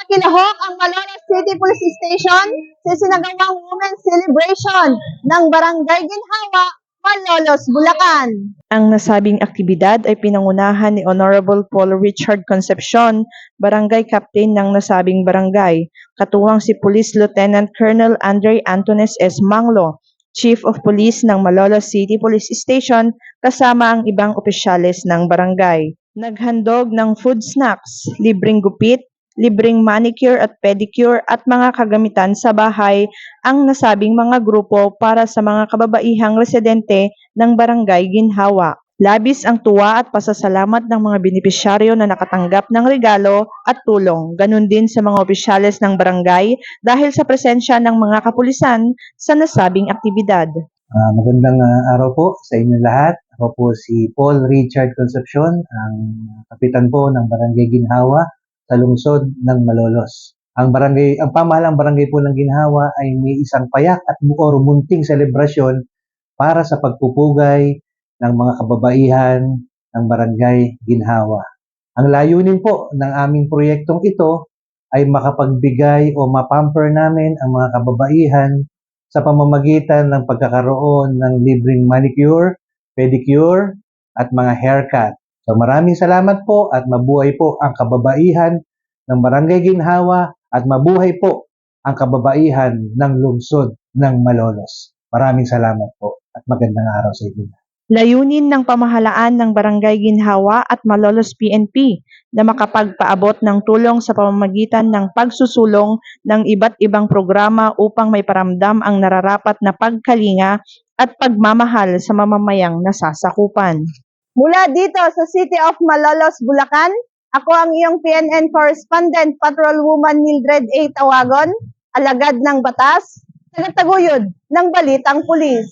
Nakilahok ang Malolos City Police Station sa sinagawang Women's Celebration ng Barangay Ginhawa, Malolos, Bulacan. Ang nasabing aktibidad ay pinangunahan ni Honorable Paul Richard Concepcion, Barangay Captain ng nasabing barangay, katuwang si Police Lieutenant Colonel Andre Antones S. Manglo, Chief of Police ng Malolos City Police Station, kasama ang ibang opisyales ng barangay. Naghandog ng food snacks, libreng gupit, libreng manicure at pedicure at mga kagamitan sa bahay ang nasabing mga grupo para sa mga kababaihang residente ng Barangay Ginhawa. Labis ang tuwa at pasasalamat ng mga benepisyaryo na nakatanggap ng regalo at tulong, ganun din sa mga opisyales ng barangay dahil sa presensya ng mga kapulisan sa nasabing aktibidad. Magandang araw po sa inyo lahat. Ako po si Paul Richard Concepcion, ang kapitan po ng Barangay Ginhawa sa lungsod ng Malolos. Ang pamahalang barangay po ng Ginhawa ay may isang payak at munting selebrasyon para sa pagpupugay ng mga kababaihan ng Barangay Ginhawa. Ang layunin po ng aming proyektong ito ay makapagbigay o mapamper namin ang mga kababaihan sa pamamagitan ng pagkakaroon ng libreng manicure, pedicure, at mga haircut. So maraming salamat po at mabuhay po ang kababaihan ng Barangay Ginhawa at mabuhay po ang kababaihan ng lungsod ng Malolos. Maraming salamat po at magandang araw sa inyo. Layunin ng pamahalaan ng Barangay Ginhawa at Malolos PNP na makapagpaabot ng tulong sa pamamagitan ng pagsusulong ng iba't ibang programa upang may paramdam ang nararapat na pagkalinga at pagmamahal sa mamamayang nasasakupan. Mula dito sa City of Malolos, Bulacan, ako ang iyong PNN Correspondent Patrolwoman Mildred A. Tawagon, alagad ng batas, tagataguyod ng Balitang Pulis.